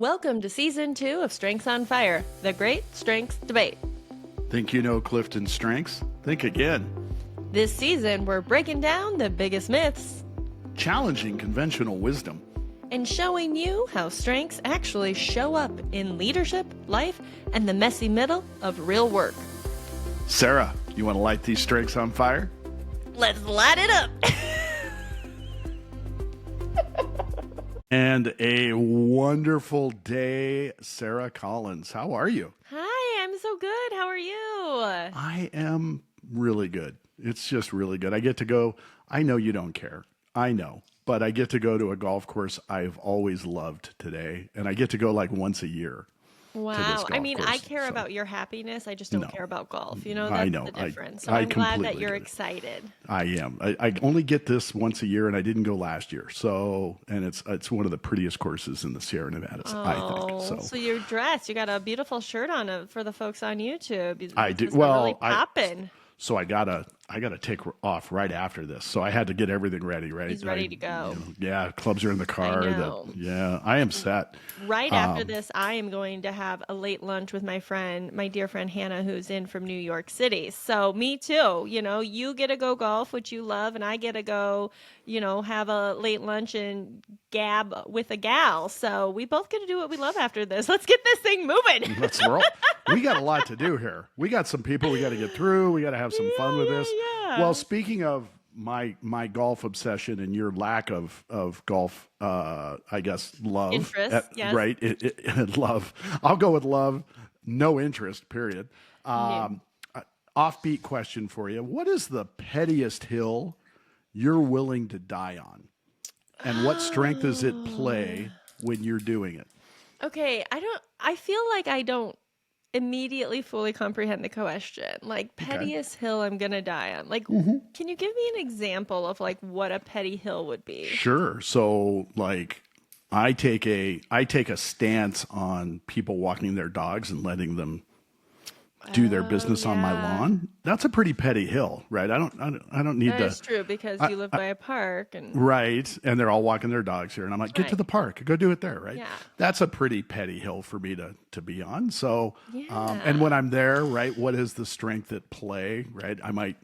Welcome to Season 2 of Strengths on Fire, the Great Strengths Debate. Think you know CliftonStrengths? Think again. This season, we're breaking down the biggest myths Challenging conventional wisdom. and showing you how strengths actually show up in leadership, life, and the messy middle of real work. Sarah, you want to light these strengths on fire? Let's light it up! And a wonderful day, Sarah Collins. How are you? Hi, I'm so good. How are you? I am really good. It's just really good. I get to go. I know you don't care. I know. But I get to go to a golf course I've always loved today. And I get to go like once a year. Wow. I mean, I course, care so. about your happiness. I just don't No. care about golf. You know, I that's know. the difference. So I I'm glad that completely you're get it. excited. I am. I only get this once a year, and I didn't go last year. So, and it's one of the prettiest courses in the Sierra Nevadas, I think. So you're dressed. You got a beautiful shirt on for the folks on YouTube. I do. This is really popping. So I gotta take off right after this. So I had to get everything ready. Right. He's ready to go. Yeah, clubs are in the car. I know. I am set. Right after this, I am going to have a late lunch with my dear friend Hannah, who's in from New York City. So me too. You know, you get to go golf, which you love, and I get to go, have a late lunch and gab with a gal. So we both get to do what we love after this. Let's get this thing moving. We got a lot to do here. We got some people we got to get through. We got to have some fun with this. Yeah. Well, speaking of my golf obsession and your lack of golf, I guess love, Interest, yes. right? Love. I'll go with love. No interest. Period. Offbeat question for you: what is the pettiest hill you're willing to die on, and what strength does it play when you're doing it? Okay, I feel like I don't immediately fully comprehend the question. Like, pettiest hill I'm gonna die on. Like, can you give me an example of like what a petty hill would be? Sure. So like I take a stance on people walking their dogs and letting them do their business on my lawn. That's a pretty petty hill, right? I don't need to. That is true because you live by a park and Right. And they're all walking their dogs here. And I'm like, get to the park, go do it there. Right. Yeah. That's a pretty petty hill for me to be on. So, Yeah. and when I'm there, right, what is the strength at play? Right. I might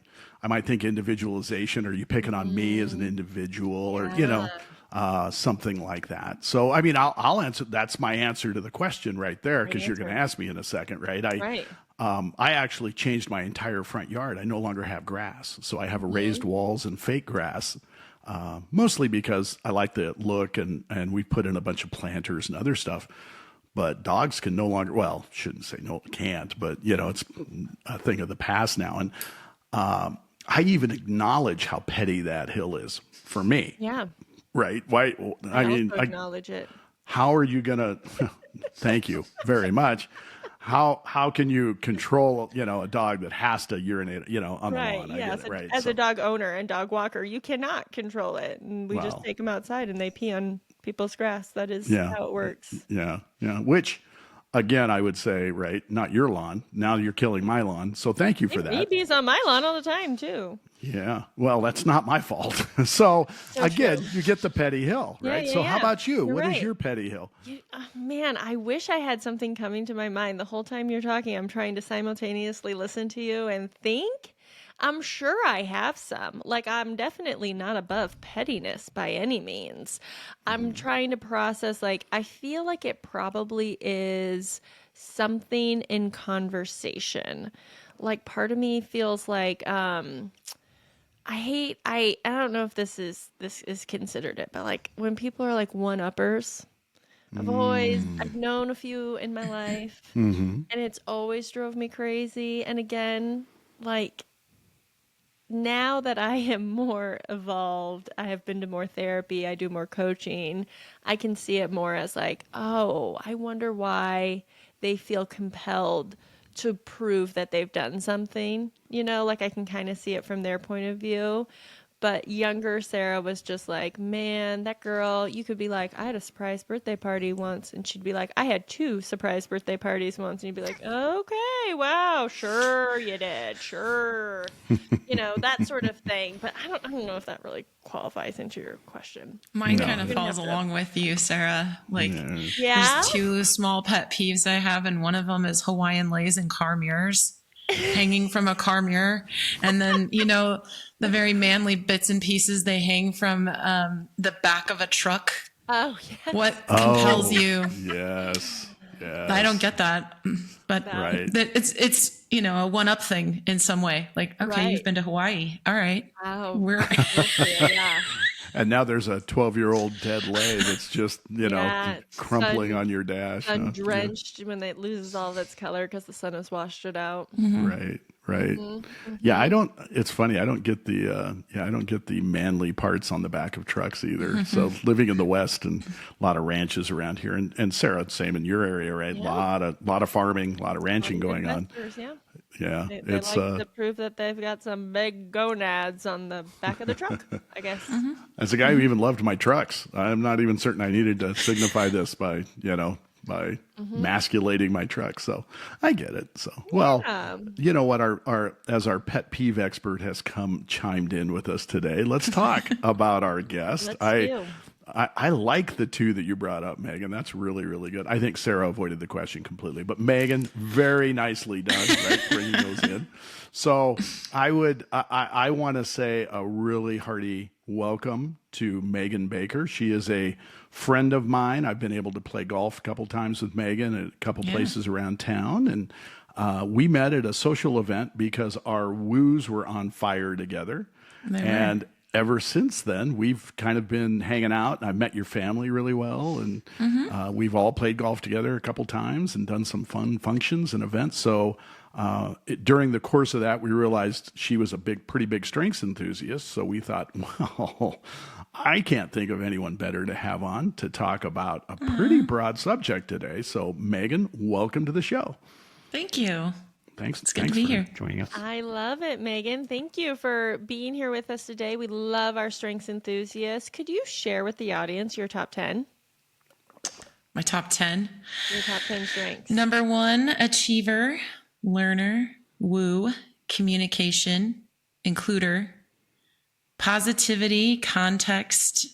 think individualization. Are you picking on me as an individual or, something like that. So, I mean, I'll answer. That's my answer to the question right there. Cause you're going to ask me in a second. Right. I actually changed my entire front yard. I no longer have grass. So I have raised walls and fake grass, mostly because I like the look and we put in a bunch of planters and other stuff. But dogs can no longer, well, shouldn't say no, can't, but it's a thing of the past now. And I even acknowledge how petty that hill is for me. yeah. Right? Why? I mean, acknowledge it. how are you going to, thank you very much. How can you control, a dog that has to urinate, on the lawn? I Yes. get it, right? As a dog owner and dog walker, you cannot control it. And we just Wow. take them outside and they pee on people's grass. That is Yeah. how it works. Yeah. Which, again, I would say, right, not your lawn. Now you're killing my lawn. So thank you for He that. pees on my lawn all the time too. Yeah. Well, that's not my fault. So again, true. you get the petty hill, Yeah, right? yeah, So how yeah. about you? You're What is right. your petty hill? Man, I wish I had something coming to my mind. The whole time you're talking, I'm trying to simultaneously listen to you and think. I'm sure I have some. Like, I'm definitely not above pettiness by any means. I'm trying to process, like, I feel like it probably is something in conversation. Like, part of me feels like, I don't know if this is considered it, but like when people are like one-uppers, I've known a few in my life and it's always drove me crazy. And again, like now that I am more evolved, I have been to more therapy, I do more coaching, I can see it more as like, oh, I wonder why they feel compelled to prove that they've done something, like I can kind of see it from their point of view. But younger Sarah was just like, man, that girl, you could be like, I had a surprise birthday party once. And she'd be like, I had 2 surprise birthday parties once. And you'd be like, okay, wow, sure you did. Sure. That sort of thing. But I don't know if that really qualifies into your question. Mine No. kind of falls along with you, Sarah. Like, Yeah. there's 2 small pet peeves I have, and one of them is Hawaiian leis and car mirrors hanging from a car mirror. And then, the very manly bits and pieces they hang from the back of a truck. Oh, yeah. What compels you? Yes. I don't get that, but Right. it's a one-up thing in some way. Like, okay, Right. you've been to Hawaii. All right. Wow. We're Yeah. And now there's a 12-year-old dead lay that's just, crumpling on your dash. huh? Drenched when it loses all of its color because the sun has washed it out. Right. Yeah, it's funny. I don't get the manly parts on the back of trucks either. So living in the West and a lot of ranches around here, and Sarah, same in your area, right? Yeah. Lot of farming, a lot of ranching going on. Yeah. Yeah. They It's, like to prove that they've got some big gonads on the back of the truck, I guess. as a guy who even loved my trucks, I'm not even certain I needed to signify this by masculating my truck. So I get it. So, well, you know what, as our pet peeve expert has chimed in with us today, let's talk about our guest. I like the 2 that you brought up, Megan. That's really, really good. I think Sarah avoided the question completely, but Megan, very nicely done, right? Bringing those in. So I want to say a really hearty welcome to Megan Baker. She is a friend of mine. I've been able to play golf a couple times with Megan at a couple places around town. And we met at a social event because our woos were on fire together. And ever since then, we've kind of been hanging out. I've met your family really well, and we've all played golf together a couple times and done some fun functions and events. So during the course of that, we realized she was a pretty big strengths enthusiast. So we thought, well, I can't think of anyone better to have on to talk about a pretty broad subject today. So Megan, welcome to the show. Thank you. Thanks. It's good to be here. Joining us. I love it, Megan. Thank you for being here with us today. We love our strengths enthusiasts. Could you share with the audience your top 10? My top 10. Your top 10 strengths. Number 1, achiever, learner, woo, communication, includer, positivity, context,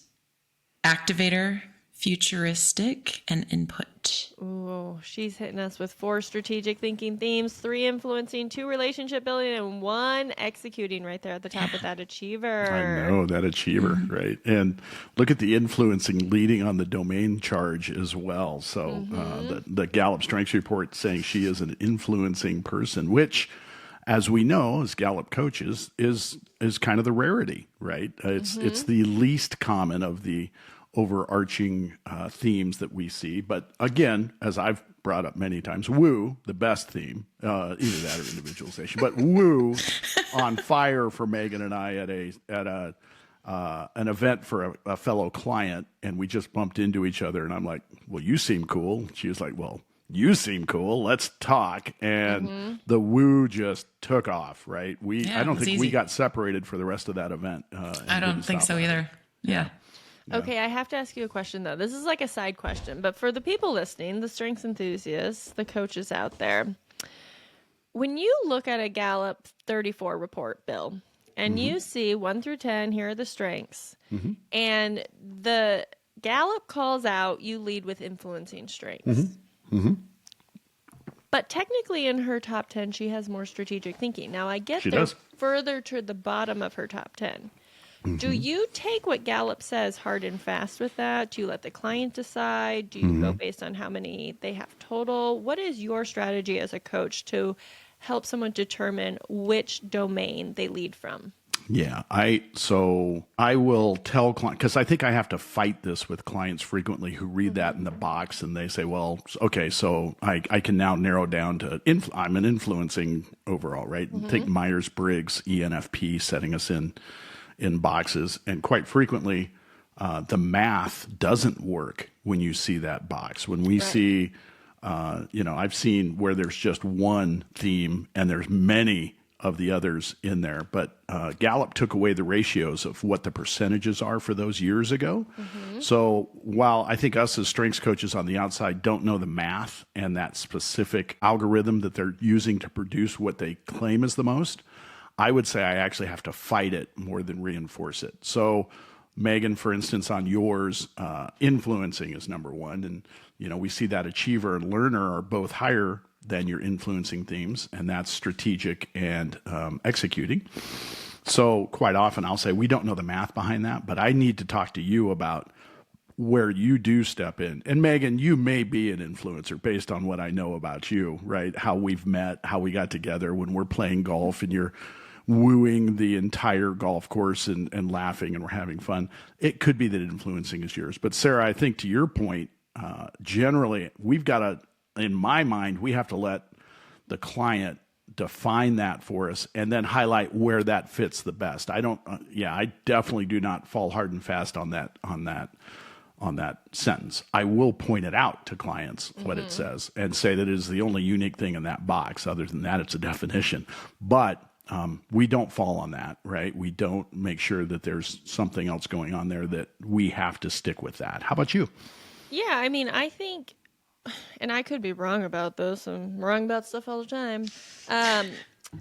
activator, futuristic, and input. Ooh, she's hitting us with 4 strategic thinking themes, 3 influencing, 2 relationship building, and 1 executing right there at the top with that achiever. I know, that achiever, right? And look at the influencing leading on the domain charge as well. So the Gallup Strengths Report saying she is an influencing person, which, as we know, as Gallup coaches, is kind of the rarity, right? It's the least common of the overarching themes that we see. But again, as I've brought up many times, woo, the best theme, either that or individualization, but woo on fire for Megan and I at an event for a fellow client, and we just bumped into each other, and I'm like, well, you seem cool. She was like, well, you seem cool. Let's talk. And the woo just took off, right? I don't think we got separated for the rest of that event. I don't think so either. Yeah. Okay, I have to ask you a question, though. This is like a side question, but for the people listening, the strengths enthusiasts, the coaches out there, when you look at a Gallup 34 report, Bill, and you see 1 through 10, here are the strengths, and the Gallup calls out you lead with influencing strengths. But technically in her top 10, she has more strategic thinking. Now, I get there further to the bottom of her top 10. Do you take what Gallup says hard and fast with that? Do you let the client decide? Do you go based on how many they have total? What is your strategy as a coach to help someone determine which domain they lead from? Yeah, I will tell clients, because I think I have to fight this with clients frequently who read that in the box and they say, well, okay, so I can now narrow down to, I'm an influencing overall, right? Take Myers-Briggs, ENFP, setting us in boxes. And quite frequently, the math doesn't work when you see that box. When we see, I've seen where there's just one theme and there's many of the others in there. But Gallup took away the ratios of what the percentages are for those years ago. So while I think us as strengths coaches on the outside don't know the math and that specific algorithm that they're using to produce what they claim is the most, I would say I actually have to fight it more than reinforce it. So Megan, for instance, on yours, influencing is number one. And, we see that achiever and learner are both higher than your influencing themes, and that's strategic and executing. So quite often I'll say, we don't know the math behind that, but I need to talk to you about where you do step in. And Megan, you may be an influencer based on what I know about you, right? How we've met, how we got together when we're playing golf and you're wooing the entire golf course and laughing and we're having fun. It could be that influencing is yours. But Sarah, I think to your point, generally we've got to, in my mind, we have to let the client define that for us and then highlight where that fits the best. I definitely do not fall hard and fast on that sentence. I will point it out to clients what it says and say that it is the only unique thing in that box. Other than that, it's a definition. But we don't fall on that, right? We don't make sure that there's something else going on there that we have to stick with that. How about you? Yeah, I mean, I think, and I could be wrong about this. I'm wrong about stuff all the time.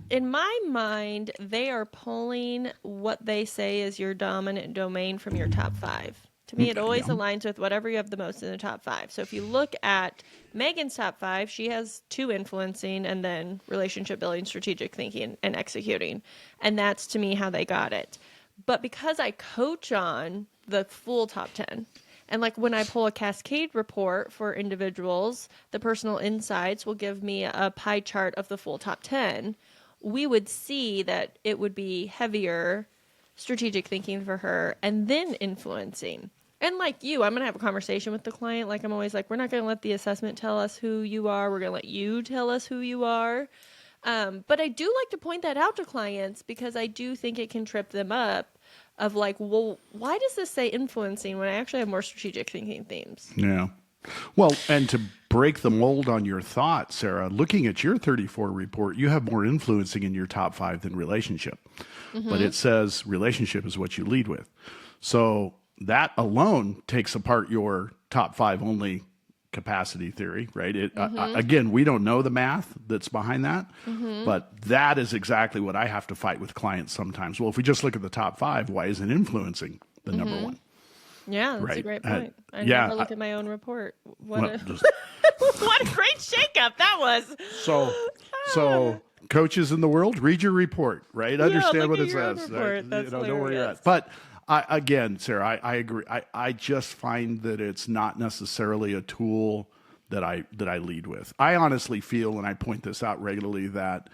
In my mind, they are pulling what they say is your dominant domain from your top 5. To me, it always aligns with whatever you have the most in the top 5. So if you look at Megan's top 5, she has 2 influencing and then relationship building, strategic thinking, and executing. And that's, to me, how they got it. But because I coach on the full top 10, and like when I pull a cascade report for individuals, the personal insights will give me a pie chart of the full top 10. We would see that it would be heavier strategic thinking for her and then influencing. And like you, I'm going to have a conversation with the client. Like I'm always like, we're not going to let the assessment tell us who you are. We're going to let you tell us who you are. But I do like to point that out to clients because I do think it can trip them up of like, well, why does this say influencing when I actually have more strategic thinking themes? Yeah. Well, and to break the mold on your thought, Sarah, looking at your 34 report, you have more influencing in your top 5 than relationship. But it says relationship is what you lead with. So that alone takes apart your top 5 only capacity theory, right? Again, we don't know the math that's behind that, but that is exactly what I have to fight with clients sometimes. Well, if we just look at the top 5, why isn't influencing the number one? Yeah, that's right? a great point. I never look at my own report. What a great shakeup that was. So coaches in the world, read your report, right? Understand what it says. Right? That's know where you're at. But again, Sarah, I agree. I just find that it's not necessarily a tool that I lead with. I honestly feel, and I point this out regularly, that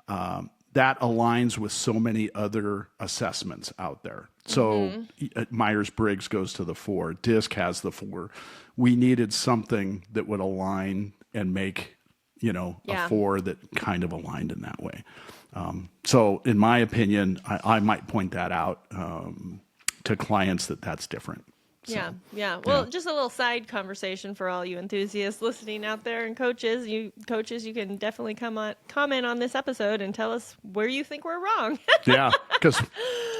that aligns with so many other assessments out there. So Myers-Briggs goes to the 4. DISC has the 4. We needed something that would align and make, a 4 that kind of aligned in that way. So in my opinion, I might point that out to clients that's different. So, yeah. Well, just a little side conversation for all you enthusiasts listening out there and coaches. You can definitely comment on this episode and tell us where you think we're wrong. Yeah, because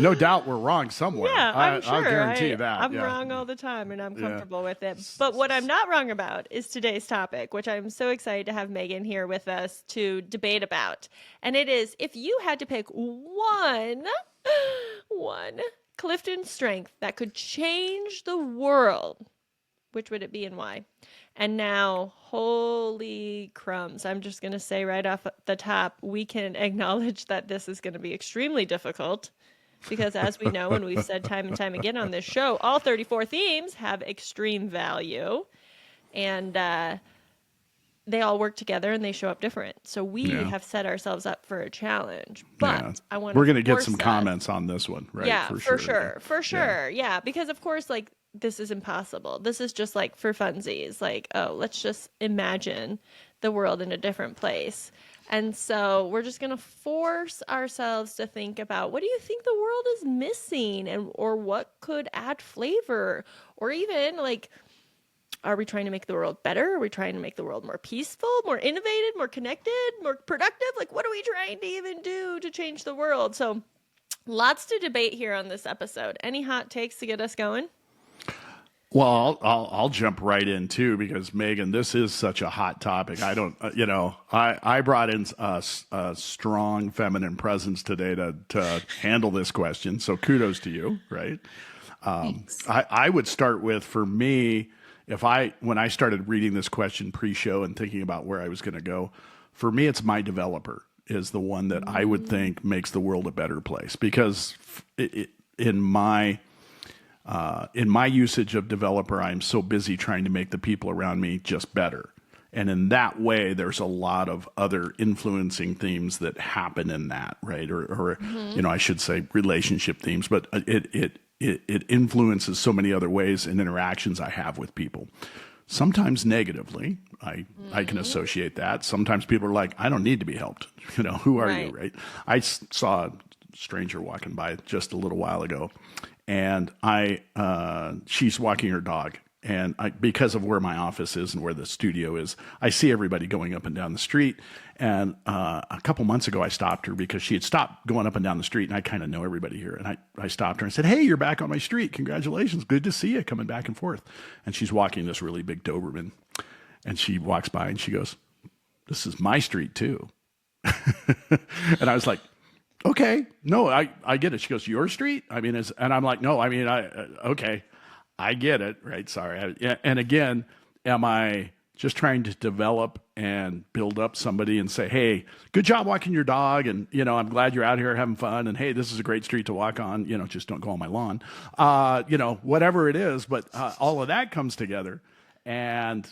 no doubt we're wrong somewhere. Yeah, I'm sure. I'll guarantee you that. I'm wrong all the time, and I'm comfortable with it. But what I'm not wrong about is today's topic, which I'm so excited to have Megan here with us to debate about. And it is, if you had to pick one Clifton strength that could change the world, which would it be and why? And now, holy crumbs, I'm just going to say right off the top, we can acknowledge that this is going to be extremely difficult because as we know, and we've said time and time again on this show, all 34 themes have extreme value and they all work together and they show up different. So we have set ourselves up for a challenge. But we're going to get some comments on this one, right? Yeah, for sure. Yeah, because of course, like, this is impossible. This is just like for funsies. Like, oh, let's just imagine the world in a different place. And so we're just going to force ourselves to think about, what do you think the world is missing, or what could add flavor, or even like, Are we trying to make the world better? Are we trying to make the world more peaceful, more innovative, more connected, more productive? Like, what are we trying to even do to change the world? So lots to debate here on this episode. Any hot takes to get us going? Well, I'll jump right in too, because Megan, this is such a hot topic. I don't, I brought in a strong feminine presence today to handle this question. So kudos to you, right? I would start with, for me, when I started reading this question pre-show and thinking about where I was going to go, for me, it's my developer is the one that I would think makes the world a better place, because in my usage of developer, I'm so busy trying to make the people around me just better. And in that way, there's a lot of other influencing themes that happen in that, right? Or I should say relationship themes, but it influences so many other ways and interactions I have with people. Sometimes negatively, I can associate that. Sometimes people are like, I don't need to be helped. Who are you, right? I saw a stranger walking by just a little while ago, and she's walking her dog. And because of where my office is and where the studio is, I see everybody going up and down the street. And a couple months ago, I stopped her because she had stopped going up and down the street. And I kind of know everybody here. And I stopped her and said, hey, you're back on my street. Congratulations. Good to see you coming back and forth. And she's walking this really big Doberman. And she walks by and she goes, this is my street too. And I was like, okay, no, I get it. She goes, your street? And I'm like, no, okay. I get it, right? Sorry. And again, am I just trying to develop and build up somebody and say, hey, good job walking your dog. And, I'm glad you're out here having fun. And hey, this is a great street to walk on. Just don't go on my lawn. Whatever it is. But all of that comes together. And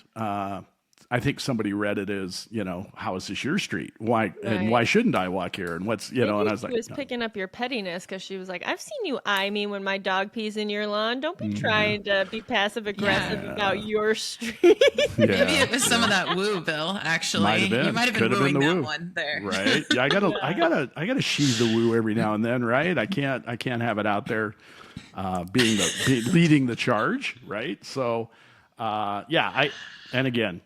I think somebody read it as, how is this your street? Why? Right. And why shouldn't I walk here? And what's, and I was like, she was picking up your pettiness, because she was like, I've seen you eye me when my dog pees in your lawn. Don't be trying to be passive aggressive about your street. Maybe it was some of that woo, Bill, actually. You might have been wooing that one there. Right. Yeah, I gotta sheathe the woo every now and then, right? I can't have it out there leading the charge, right? So and again,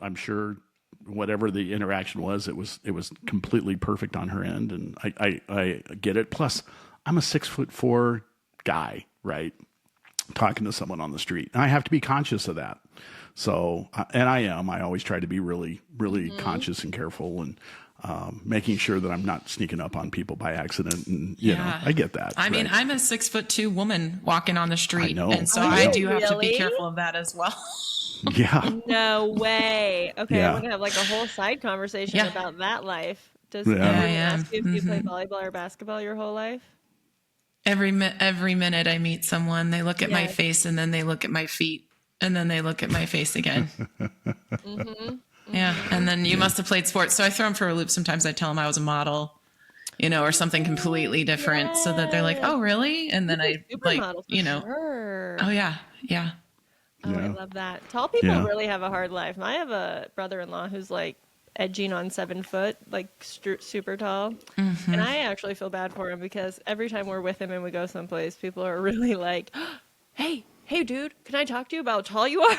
I'm sure whatever the interaction was, it was completely perfect on her end, and I get it. Plus, I'm a 6'4" guy, right? Talking to someone on the street, and I have to be conscious of that. So, and I always try to be really, really conscious and careful, and making sure that I'm not sneaking up on people by accident. And I get that. I mean, I'm a 6'2" woman walking on the street, and so I do have to be careful of that as well. Yeah. No way. Okay, I want to have like a whole side conversation about that life. Does anyone ask you if you play volleyball or basketball your whole life? Every minute I meet someone, they look at my face, and then they look at my feet, and then they look at my face again. Yeah, and then you must have played sports. So I throw them for a loop. Sometimes I tell them I was a model, or something completely different, so that they're like, "Oh, really?" And then I sure. Oh yeah. Oh, I love that. Tall people really have a hard life. I have a brother-in-law who's like edging on 7 foot, like super tall. And I actually feel bad for him, because every time we're with him and we go someplace, people are really like, hey, dude, can I talk to you about how tall you are?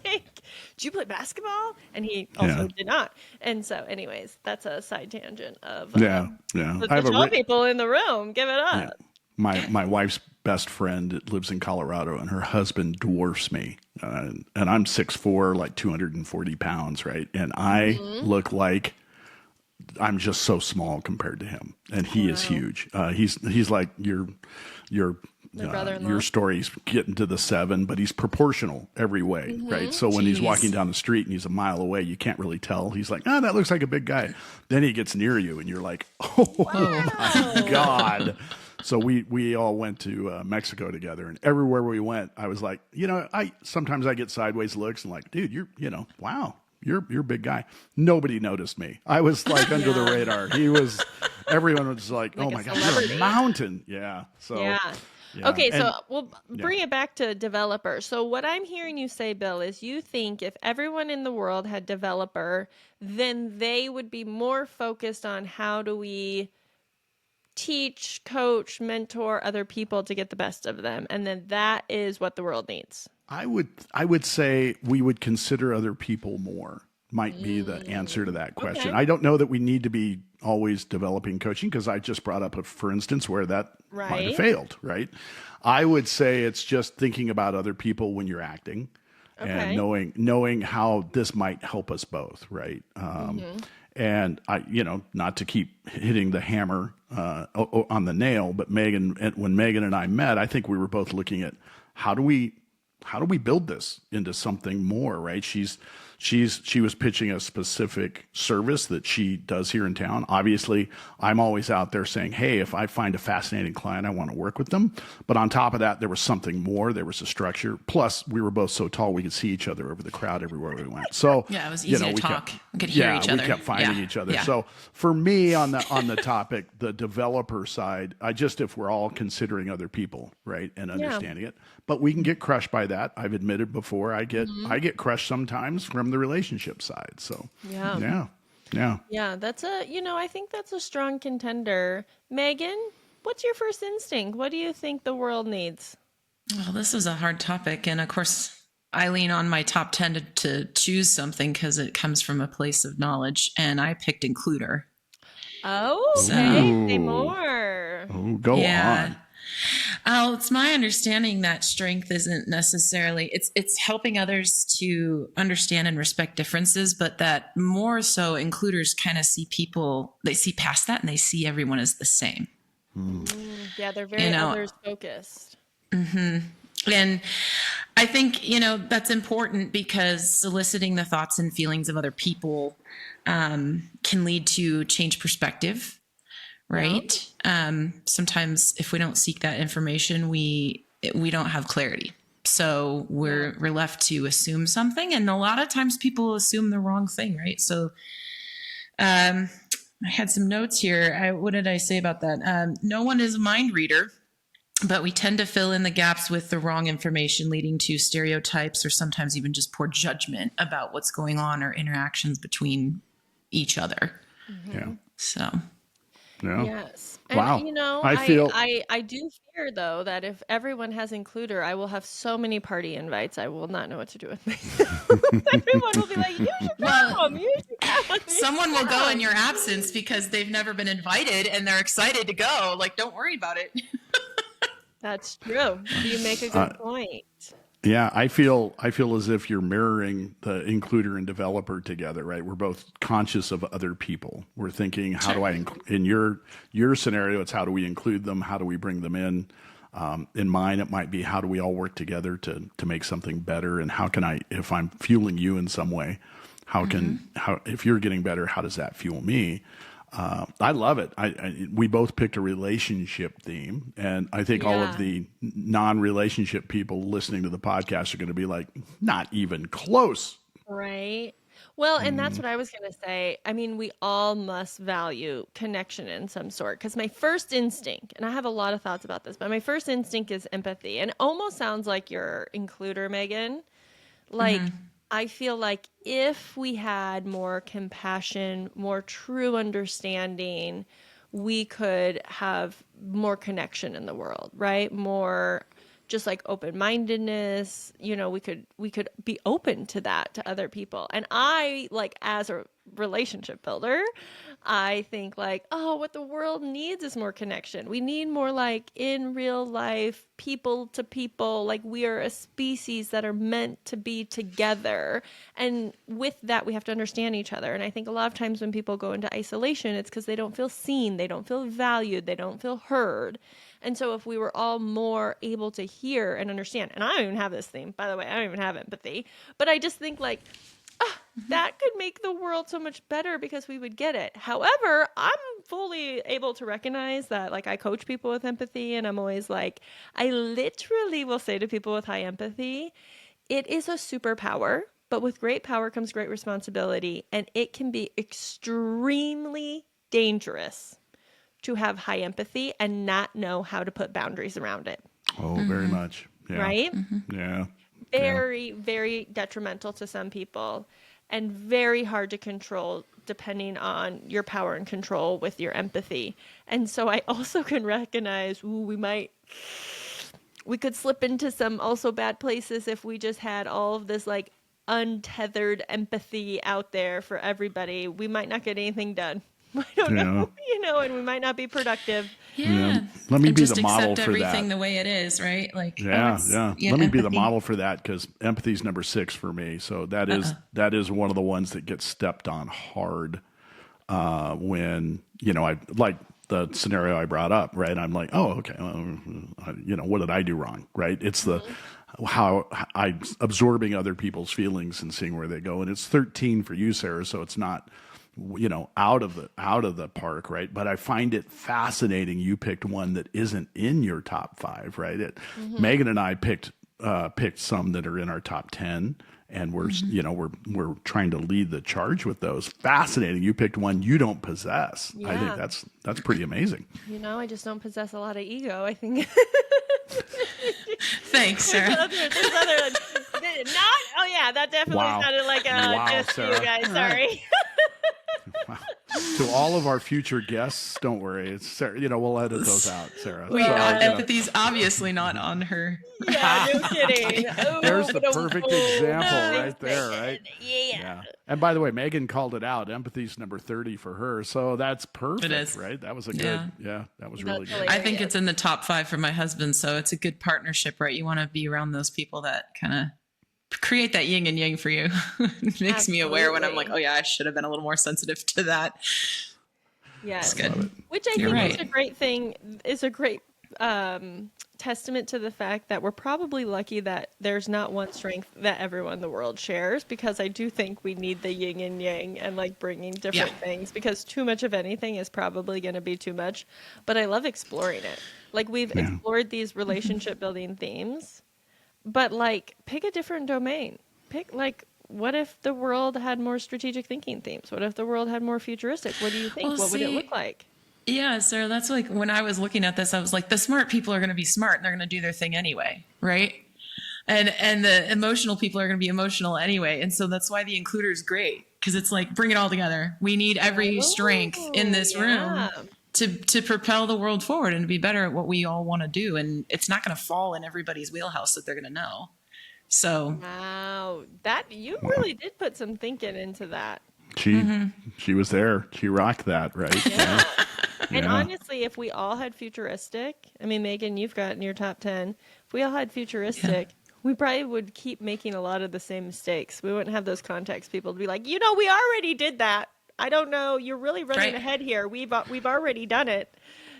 Like, do you play basketball? And he also did not. And so anyways, that's a side tangent of the tall people in the room. Give it up. Yeah. My wife's best friend lives in Colorado, and her husband dwarfs me. And I'm 6'4", like 240 pounds, right? And I look like I'm just so small compared to him. And he is huge. He's like your story's getting to the 7, but he's proportional every way, right? So when he's walking down the street and he's a mile away, you can't really tell. He's like, that looks like a big guy. Then he gets near you, and you're like, my God. So we all went to Mexico together, and everywhere we went, I was like, sometimes I get sideways looks and like, dude, wow, you're a big guy. Nobody noticed me. I was like under the radar. Everyone was like oh my God, you're a mountain. Yeah. So. Yeah. Okay, so we'll bring it back to developer. So what I'm hearing you say, Bill, is you think if everyone in the world had developer, then they would be more focused on how do we teach, coach, mentor other people to get the best of them. And then that is what the world needs. I would say we would consider other people more, might be the answer to that question. Okay. I don't know that we need to be always developing coaching, because I just brought up for instance, where that might have Right. failed, right? I would say it's just thinking about other people when you're acting, and Okay. knowing how this might help us both, right? And I, not to keep hitting the hammer on the nail, but when Megan and I met, I think we were both looking at how do we build this into something more, right? She was pitching a specific service that she does here in town. Obviously, I'm always out there saying, hey, if I find a fascinating client, I want to work with them. But on top of that, there was something more. There was a structure. Plus, we were both so tall, we could see each other over the crowd everywhere we went. So Yeah, it was easy to we talk. We could hear each other. we kept finding Yeah. each other. Yeah. So for me, on the topic, the developer side, if we're all considering other people, right, and understanding it, but we can get crushed by that. I've admitted before, I get crushed sometimes from the relationship side. So Yeah. yeah. That's I think that's a strong contender. Megan, what's your first instinct? What do you think the world needs? Well, this is a hard topic. And of course, I lean on my top 10 to choose something because it comes from a place of knowledge. And I picked includer. Oh, So- okay. Say more. Oh, go on. It's my understanding that strength isn't necessarily it's helping others to understand and respect differences, but that more so includers kind of see people, they see past that and they see everyone as the same. Yeah, they're very others focused. And I think, that's important because soliciting the thoughts and feelings of other people can lead to change perspective. Right. Sometimes if we don't seek that information, we don't have clarity. So we're left to assume something. And a lot of times people assume the wrong thing. Right. So I had some notes here. What did I say about that? No one is a mind reader, but we tend to fill in the gaps with the wrong information, leading to stereotypes or sometimes even just poor judgment about what's going on or interactions between each other. Yeah. So. Yeah. Yes. And Wow. I do fear though that if everyone has includer, I will have so many party invites, I will not know what to do with myself. Everyone will be like, you should come. You should come. Someone will go in your absence because they've never been invited and they're excited to go. Like, don't worry about it. That's true. You make a good point. Yeah, I feel as if you're mirroring the includer and developer together, right? We're both conscious of other people. We're thinking, how do I, in your scenario, it's how do we include them? How do we bring them in? In mine, it might be how do we all work together to make something better? And how can I, if I'm fueling you in some way, if you're getting better, how does that fuel me? I love it. We both picked a relationship theme, and I think all of the non-relationship people listening to the podcast are going to be like, not even close. Right. Well, and that's what I was going to say. I mean, we all must value connection in some sort, because my first instinct, and I have a lot of thoughts about this, but my first instinct is empathy, and it almost sounds like your includer, Megan. Like, I feel like if we had more compassion, more true understanding, we could have more connection in the world, right? More just like open-mindedness, we could be open to that, to other people. And I, like, as a relationship builder, I think like, oh, what the world needs is more connection. We need more like in real life, people to people, like we are a species that are meant to be together. And with that, we have to understand each other. And I think a lot of times when people go into isolation, it's because they don't feel seen, they don't feel valued, they don't feel heard. And so if we were all more able to hear and understand, and I don't even have this theme, by the way, I don't even have empathy, but I just think like, that could make the world so much better because we would get it. However, I'm fully able to recognize that, like, I coach people with empathy, and I'm always like, I literally will say to people with high empathy, it is a superpower, but with great power comes great responsibility, and it can be extremely dangerous to have high empathy and not know how to put boundaries around it. Oh, very much. Yeah. Right? Yeah. Very, very detrimental to some people and very hard to control depending on your power and control with your empathy. And so I also can recognize, we might we could slip into some also bad places if we just had all of this like untethered empathy out there for everybody. We might not get anything done. I don't Yeah. know, and we might not be productive. Yeah. Let me And be just the model accept for everything that. the way it is, right? Like, Yeah, yeah, Let me be the empathy. model for that, because empathy is number 6 for me. So that is one of the ones that gets stepped on hard when I like the scenario I brought up, right? I'm like, oh, okay, what did I do wrong, right? It's the how I'm absorbing other people's feelings and seeing where they go, and it's 13 for you, Sarah. So it's not out of the park, right? But I find it fascinating you picked one that isn't in your top 5, right? Megan and I picked some that are in our top 10, and we're we're trying to lead the charge with those. Fascinating, you picked one you don't possess. I think Yeah. that's pretty amazing. I just don't possess a lot of ego, I think. Thanks, Sarah. There's other not. Oh yeah, that definitely Wow. sounded like a Wow, diss to you Sarah. guys. All Sorry. To all of our future guests, don't worry, it's Sarah. We'll edit those out, Sarah. Empathy's obviously not on her. Yeah, no kidding. Oh, There's the perfect example Thanks, right there, Megan. right? Yeah. And by the way, Megan called it out. Empathy's number 30 for her, so that's perfect. It is. Right? That was a good. Yeah, that was really That's good. hilarious. I think it's in the top 5 for my husband, so it's a good partnership, right? You want to be around those people that kind of create that yin and yang for you. It makes me aware when I'm like, oh yeah, I should have been a little more sensitive to that. Yes. It's good. Which I You're think right. is a great thing, is a great testament to the fact that we're probably lucky that there's not one strength that everyone in the world shares, because I do think we need the yin and yang and like bringing different things, because too much of anything is probably going to be too much. But I love exploring it. Like we've explored these relationship building themes, but like pick a different domain. Pick like, what if the world had more strategic thinking themes? What if the world had more futuristic? What do you think? Well, What would it look like? Yeah, Sarah, that's like when I was looking at this, I was like, the smart people are going to be smart and they're going to do their thing anyway, right? And the emotional people are going to be emotional anyway. And so that's why the includer is great, because it's like, bring it all together. We need every strength in this room to propel the world forward and to be better at what we all want to do. And it's not going to fall in everybody's wheelhouse that they're going to know. So Wow, that you really did put some thinking into that. She was there. She rocked that, right? Yeah. And Yeah. honestly, if we all had futuristic, I mean, Megan, you've got in your top 10, if we all had futuristic, we probably would keep making a lot of the same mistakes. We wouldn't have those context people to be like, we already did that. I don't know. You're really running ahead here. We've already done it.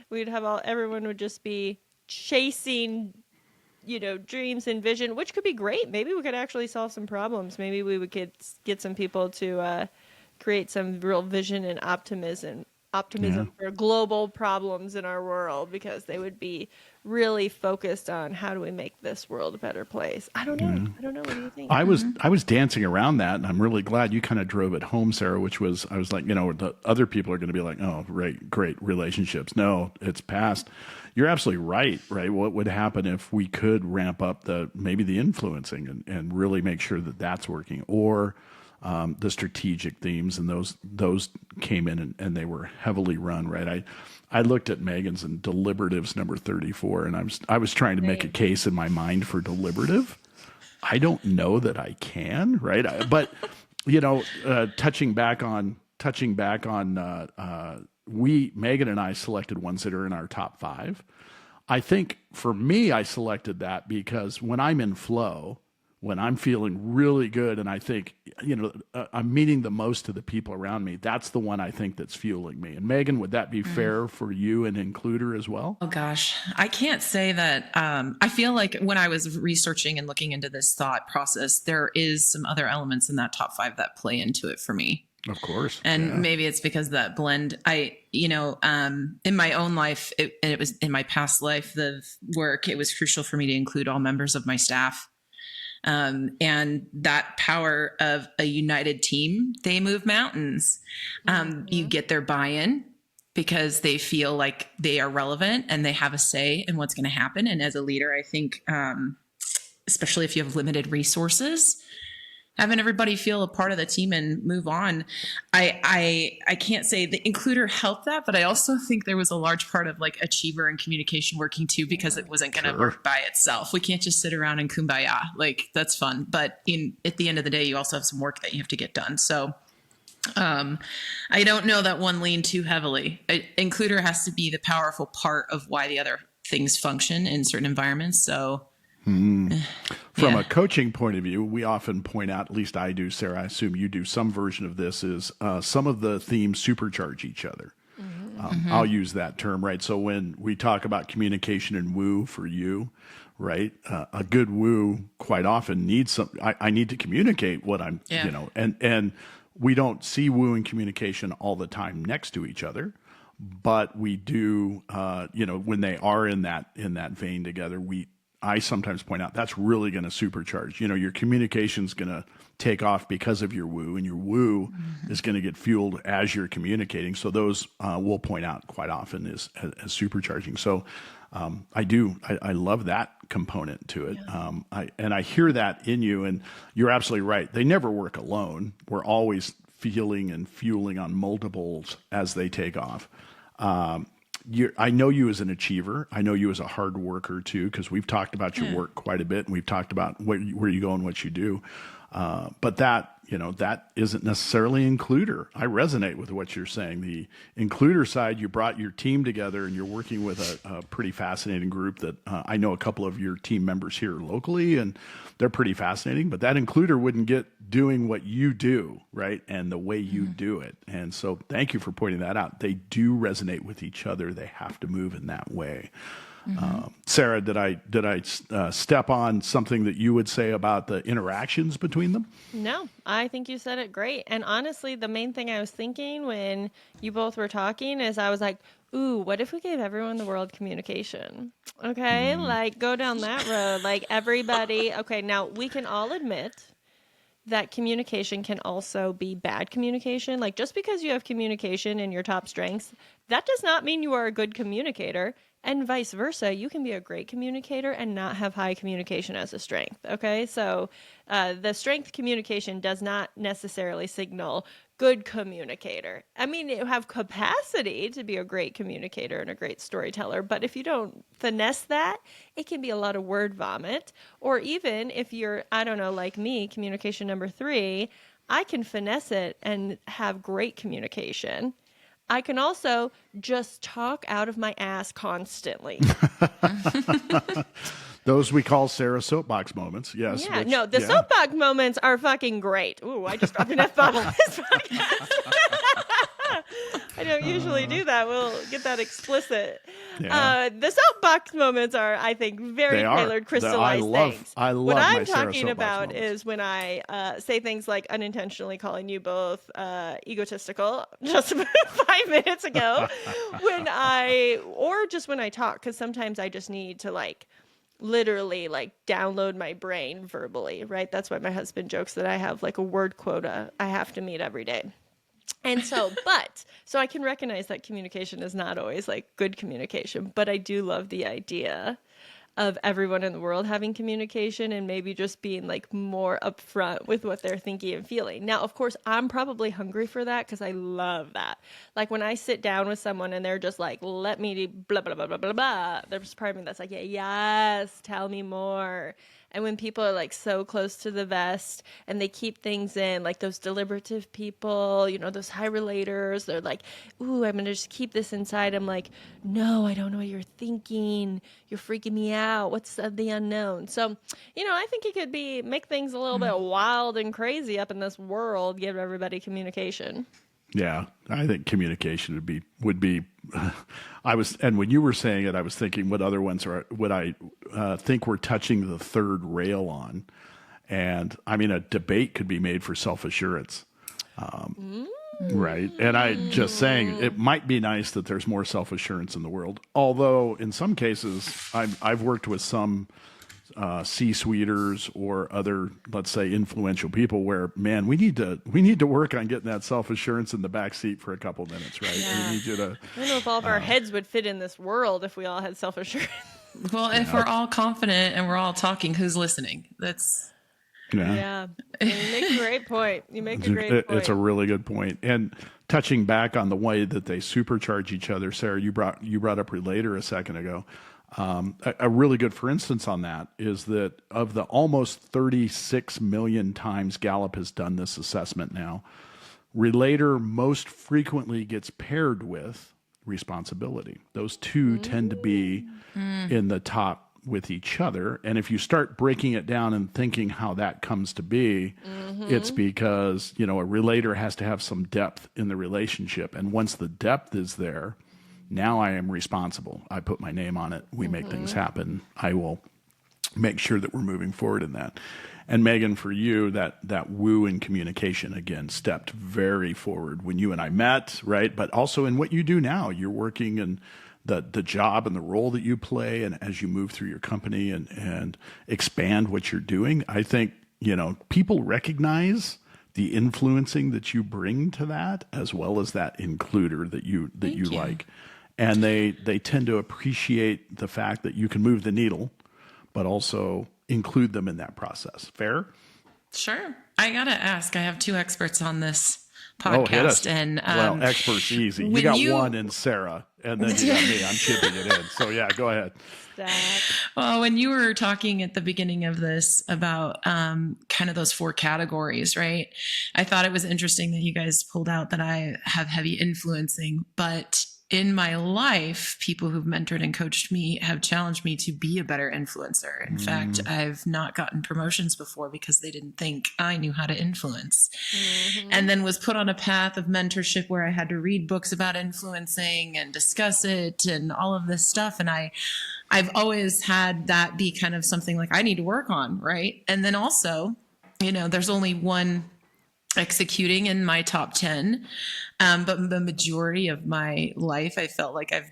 We'd have everyone would just be chasing, dreams and vision, which could be great. Maybe we could actually solve some problems. Maybe we would get some people to create some real vision and optimism for global problems in our world, because they would be really focused on how do we make this world a better place. I don't know. What do you think? I was dancing around that, and I'm really glad you kind of drove it home, Sarah, which was, I was like, the other people are going to be like, oh, right, great relationships. No, it's past. You're absolutely right, right? What would happen if we could ramp up maybe the influencing and really make sure that that's working, or the strategic themes, and those came in and they were heavily run, right? I looked at Megan's and deliberatives number 34, and I was trying to make a case in my mind for deliberative. I don't know that I can, right? But touching back on Megan and I selected ones that are in our top 5. I think for me, I selected that because when I'm in flow, when I'm feeling really good, and I think, I'm meeting the most of the people around me, that's the one I think that's fueling me. And Megan, would that be fair for you and includer as well? Oh gosh, I can't say that. I feel like when I was researching and looking into this thought process, there is some other elements in that top 5 that play into it for me. Of course. And maybe it's because that blend, in my own life, it was in my past life, the work, it was crucial for me to include all members of my staff. And that power of a united team, they move mountains. You get their buy-in because they feel like they are relevant and they have a say in what's going to happen. And as a leader, I think, especially if you have limited resources, having everybody feel a part of the team and move on. I can't say the includer helped that, but I also think there was a large part of like achiever and communication working too, because it wasn't going to work by itself. We can't just sit around and kumbaya. Like, that's fun, but at the end of the day, you also have some work that you have to get done. So I don't know that one leaned too heavily. Includer has to be the powerful part of why the other things function in certain environments. So from a coaching point of view, we often point out, at least I do, Sarah, I assume you do some version of this, is some of the themes supercharge each other. I'll use that term, right? So when we talk about communication and woo for you, right? A good woo quite often needs some, I need to communicate what I'm, and we don't see woo and communication all the time next to each other, but we do, when they are in that vein together, I sometimes point out that's really going to supercharge. Your communication's going to take off because of your woo, and your woo is going to get fueled as you're communicating. So those we'll point out quite often as supercharging. So I love that component to it. I hear that in you, and you're absolutely right. They never work alone. We're always feeling and fueling on multiples as they take off. I know you as an achiever. I know you as a hard worker too, because we've talked about your work quite a bit, and we've talked about where you go and what you do. But that isn't necessarily includer. I resonate with what you're saying. The includer side, you brought your team together, and you're working with a pretty fascinating group that I know a couple of your team members here locally, and they're pretty fascinating. But that includer wouldn't get doing what you do, right? And the way you do it. And so thank you for pointing that out. They do resonate with each other. They have to move in that way. Sarah, did I step on something that you would say about the interactions between them? No, I think you said it great. And honestly, the main thing I was thinking when you both were talking is I was like, ooh, what if we gave everyone the world communication? Okay, like go down that road. Like everybody, okay, now we can all admit that communication can also be bad communication. Like just because you have communication in your top strengths, that does not mean you are a good communicator. And vice versa, you can be a great communicator and not have high communication as a strength, okay? So the strength communication does not necessarily signal good communicator. I mean, you have capacity to be a great communicator and a great storyteller, but if you don't finesse that, it can be a lot of word vomit. Or even if you're, I don't know, like me, communication number 3, I can finesse it and have great communication. I can also just talk out of my ass constantly. Those we call Sarah soapbox moments. Yes. Yeah, the soapbox moments are fucking great. Ooh, I just dropped an F-bomb on this podcast. I don't usually do that. We'll get that explicit. Yeah. The soapbox moments are, I think, very tailored, crystallized things. I love what I'm talking about moments. is when I say things like unintentionally calling you both egotistical just 5 minutes ago, when I talk, because sometimes I just need to literally download my brain verbally, right? That's why my husband jokes that I have a word quota I have to meet every day. And so, so I can recognize that communication is not always good communication, but I do love the idea of everyone in the world having communication and maybe just being more upfront with what they're thinking and feeling. Now, of course, I'm probably hungry for that because I love that. When I sit down with someone and they're just let me do blah, blah, blah, blah, blah, blah. There's part of me that's yes, tell me more. And when people are so close to the vest and they keep things in, those deliberative people, those high relators, they're ooh, I'm going to just keep this inside. I'm no, I don't know what you're thinking. You're freaking me out. What's the unknown? So, I think it could make things a little bit wild and crazy up in this world, give everybody communication. Yeah, I think communication would be. And when you were saying it, I was thinking, what other ones would I think we're touching the third rail on? And I mean, a debate could be made for self-assurance, right? And I just saying it might be nice that there's more self-assurance in the world. Although in some cases, I've worked with some C-suiters or other, let's say, influential people where, man, we need to work on getting that self-assurance in the back seat for a couple minutes, right? Yeah. We need you to, I don't know if all of our heads would fit in this world if we all had self-assurance. Well, if we're all confident and we're all talking, who's listening? Yeah. You make a great point. You make a great point. It's a really good point. And touching back on the way that they supercharge each other, Sarah, you brought up relator a second ago. A really good for instance on that is that of the almost 36 million times Gallup has done this assessment now, relator most frequently gets paired with responsibility. Those two tend to be in the top with each other. And if you start breaking it down and thinking how that comes to be, it's because, a relator has to have some depth in the relationship. And once the depth is there, now I am responsible. I put my name on it. We make things happen. I will make sure that we're moving forward in that. And Megan, for you, that woo in communication, again, stepped very forward when you and I met, right? But also in what you do now. You're working in the job and the role that you play, and as you move through your company and expand what you're doing, I think, people recognize the influencing that you bring to that, as well as that includer that you like. And they tend to appreciate the fact that you can move the needle, but also include them in that process. Fair? Sure. I got to ask, I have two experts on this Hit us. podcast. And well, experts easy. You got one in Sarah, and then you got me. I'm chipping it in. So yeah, go ahead. Well, when you were talking at the beginning of this about kind of those 4 categories, right? I thought it was interesting that you guys pulled out that I have heavy influencing, but in my life, people who've mentored and coached me have challenged me to be a better influencer. In fact, I've not gotten promotions before because they didn't think I knew how to influence. And then was put on a path of mentorship where I had to read books about influencing and discuss it and all of this stuff. And I've always had that be kind of something like I need to work on, right? And then also, there's only one executing in my top 10. But the majority of my life, I felt like I've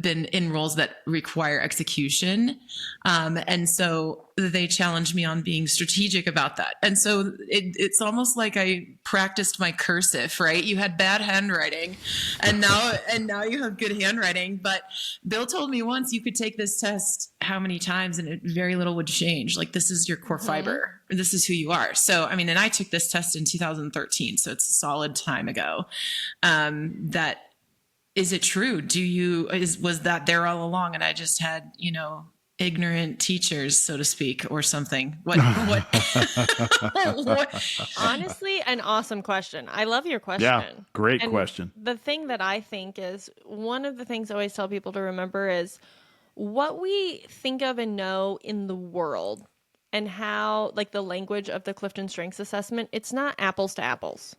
been in roles that require execution. And so they challenged me on being strategic about that. And so it's almost like I practiced my cursive, right? You had bad handwriting and now you have good handwriting. But Bill told me once you could take this test how many times and very little would change. Like, this is your core fiber. This is who you are. So, and I took this test in 2013, so it's a solid time ago. Is it true? Was that there all along? And I just had, ignorant teachers, so to speak, or something. What? Honestly, an awesome question. I love your question. Yeah, great question. The thing that I think is one of the things I always tell people to remember is what we think of and know in the world and how, like, the language of the CliftonStrengths assessment, it's not apples to apples.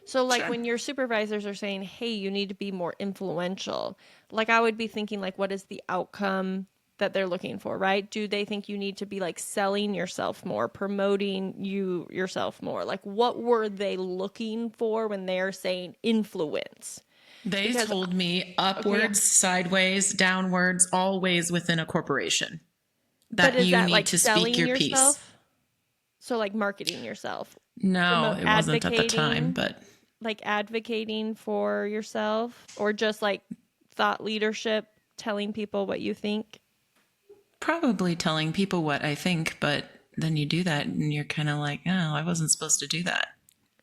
So, like, when your supervisors are saying, hey, you need to be more influential, like, I would be thinking, like, what is the outcome that they're looking for, right? Do they think you need to be, like, selling yourself more, promoting yourself more? Like, what were they looking for when they're saying influence? They told me upwards, sideways, downwards, all ways within a corporation. That you need like to speak your piece. So, like, marketing yourself. No, it wasn't at the time, but like advocating for yourself, or just like thought leadership, telling people what you think. Probably telling people what I think, but then you do that and you're kind of like, oh, I wasn't supposed to do that.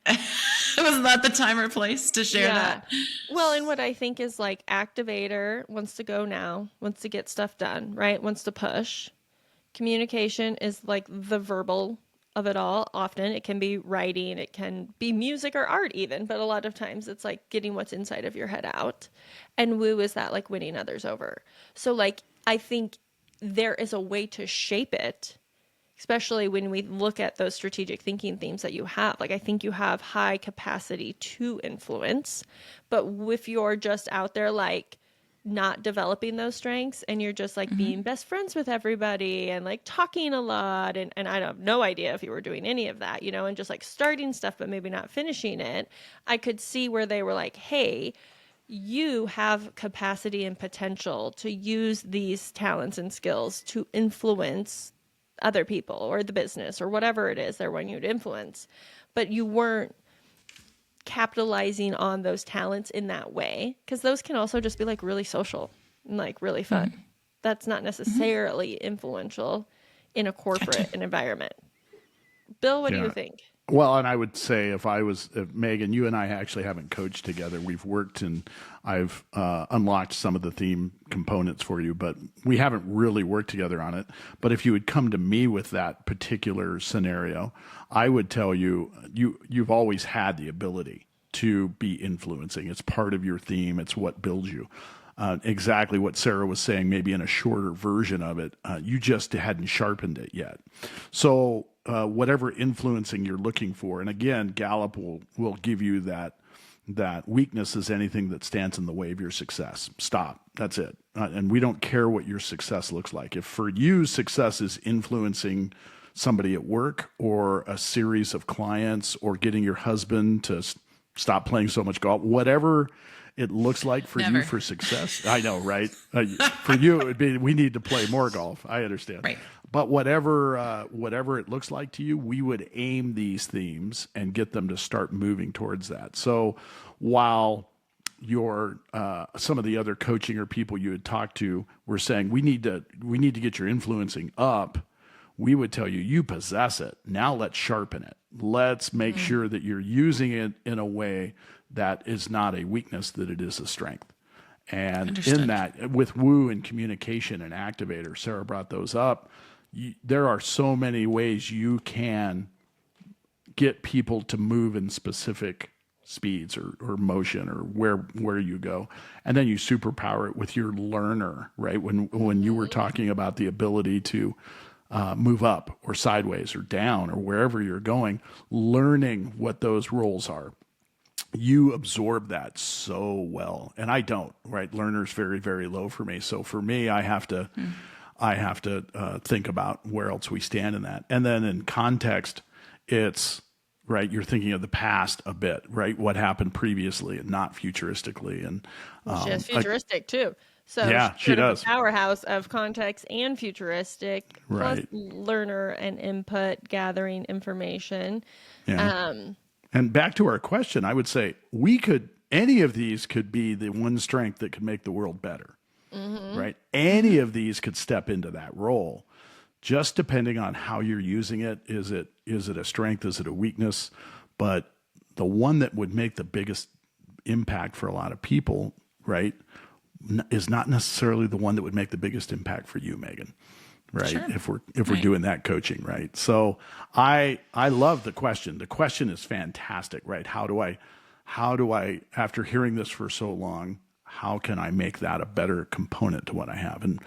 It was not the time or place to share that. Well, and what I think is, like, activator wants to go now, wants to get stuff done, right? Wants to push. Communication is like the verbal of it all. Often it can be writing, it can be music or art even, but a lot of times it's like getting what's inside of your head out. And woo is that, like, winning others over. So, like, I think there is a way to shape it, especially when we look at those strategic thinking themes that you have. Like, I think you have high capacity to influence, but if you're just out there, like, not developing those strengths and you're just like being best friends with everybody and like talking a lot, and I have no idea if you were doing any of that, and just like starting stuff but maybe not finishing it, I could see where they were like, hey, you have capacity and potential to use these talents and skills to influence other people or the business or whatever it is they're wanting you to influence, but you weren't capitalizing on those talents in that way, because those can also just be like really social and like really fun. That's not necessarily influential in a corporate environment. Bill, what do you Yeah. think? Well, and I would say if Megan, you and I actually haven't coached together. We've worked and I've unlocked some of the theme components for you, but we haven't really worked together on it. But if you would come to me with that particular scenario, I would tell you've always had the ability to be influencing. It's part of your theme. It's what builds you. Exactly what Sarah was saying, maybe in a shorter version of it. You just hadn't sharpened it yet. So whatever influencing you're looking for, and again, Gallup will give you that weakness is anything that stands in the way of your success. Stop. That's it. And we don't care what your success looks like. If for you success is influencing somebody at work or a series of clients or getting your husband to stop playing so much golf, whatever it looks like for Never. you for success. I know, right? For you, it would be we need to play more golf. I understand. Right. But whatever it looks like to you, we would aim these themes and get them to start moving towards that. So while your some of the other coaching or people you had talked to were saying we need to get your influencing up, we would tell you possess it. Now let's sharpen it. Let's make sure that you're using it in a way that is not a weakness, that it is a strength. And Understood. in that, with woo and communication and activator, Sarah brought those up. There are so many ways you can get people to move in specific speeds or motion or where you go. And then you superpower it with your learner, right? When you were talking about the ability to move up or sideways or down or wherever you're going, learning what those roles are. You absorb that so well, and I don't. Right, learner's very, very low for me. So for me, I have to think about where else we stand in that, and then in context, it's right. You're thinking of the past a bit, right? What happened previously, and not futuristically. And She has futuristic too. So Yeah, she's she sort of does. a powerhouse of context and futuristic, plus Right. learner and input, gathering information. Yeah. And back to our question, I would say any of these could be the one strength that could make the world better, right? Any of these could step into that role, just depending on how you're using it. Is it a strength? Is it a weakness? But the one that would make the biggest impact for a lot of people, right, is not necessarily the one that would make the biggest impact for you, Megan. Right. Sure. If we're Right. doing that coaching, right? So I love the question. The question is fantastic, right? How do I, after hearing this for so long, how can I make that a better component to what I have? And,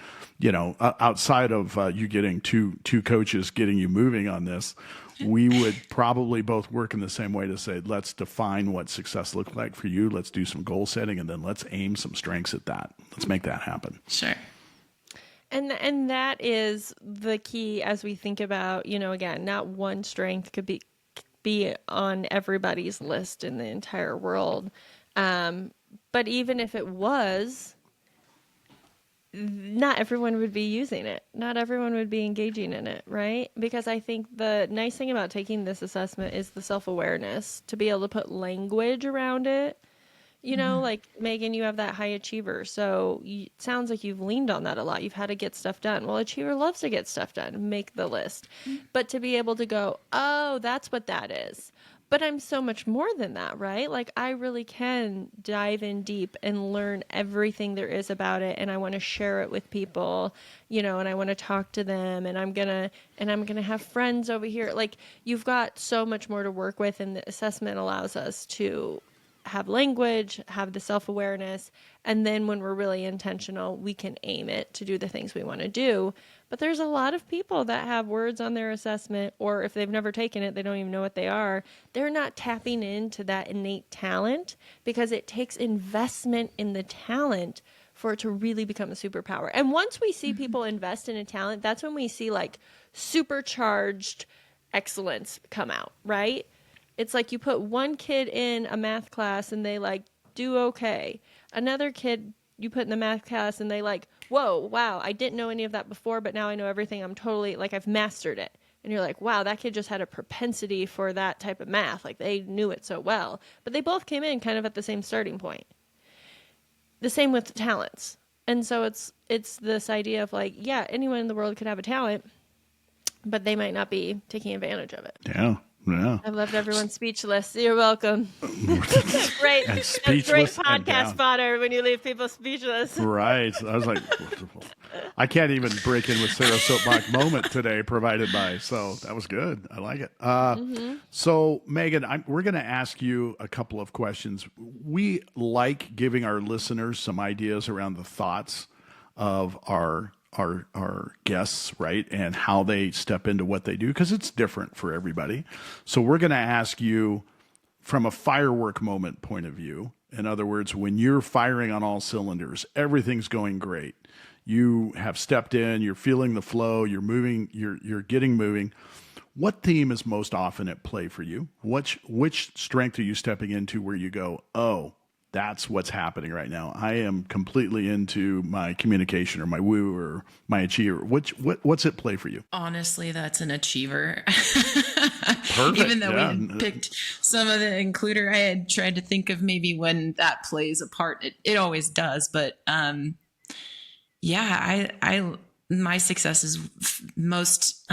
outside of you getting two coaches getting you moving on this, we would probably both work in the same way to say, let's define what success looks like for you. Let's do some goal setting, and then let's aim some strengths at that. Let's make that happen. Sure. And that is the key as we think about, again, not one strength could be on everybody's list in the entire world. But even if it was, not everyone would be using it. Not everyone would be engaging in it, right? Because I think the nice thing about taking this assessment is the self-awareness, to be able to put language around it. Like Megan, you have that high achiever. So it sounds like you've leaned on that a lot. You've had to get stuff done. Well, achiever loves to get stuff done, make the list. But to be able to go, oh, that's what that is. But I'm so much more than that, right? Like I really can dive in deep and learn everything there is about it. And I want to share it with people, and I want to talk to them, and I'm going to have friends over here. Like you've got so much more to work with, and the assessment allows us to have language, have the self-awareness, and then when we're really intentional, we can aim it to do the things we want to do. But there's a lot of people that have words on their assessment, or if they've never taken it, they don't even know what they are. They're not tapping into that innate talent because it takes investment in the talent for it to really become a superpower. And once we see people invest in a talent, that's when we see like supercharged excellence come out, right? It's like you put one kid in a math class and they like do okay. Another kid you put in the math class and they like, whoa, wow, I didn't know any of that before, but now I know everything. I'm totally like, I've mastered it. And you're like, wow, that kid just had a propensity for that type of math. Like they knew it so well, but they both came in kind of at the same starting point. The same with talents. And so it's this idea of like, yeah, anyone in the world could have a talent, but they might not be taking advantage of it. Yeah. Yeah. I've left everyone speechless. You're welcome. Great. And That's great speechless and podcast down. fodder when you leave people speechless. Right. I was like, I can't even break in with Sarah's soapbox moment today provided by. So that was good. I like it. So Megan, we're going to ask you a couple of questions. We like giving our listeners some ideas around the thoughts of our guests, right? And how they step into what they do, because it's different for everybody. So we're going to ask you from a firework moment point of view. In other words, when you're firing on all cylinders, everything's going great. You have stepped in, you're feeling the flow, you're moving, you're getting moving. What theme is most often at play for you? Which strength are you stepping into where you go, oh, that's what's happening right now. I am completely into my communication or my woo or my achiever. What's at play for you? Honestly, that's an achiever. Perfect. Even though we picked some of the includer, I had tried to think of maybe when that plays a part. It always does, but my success is most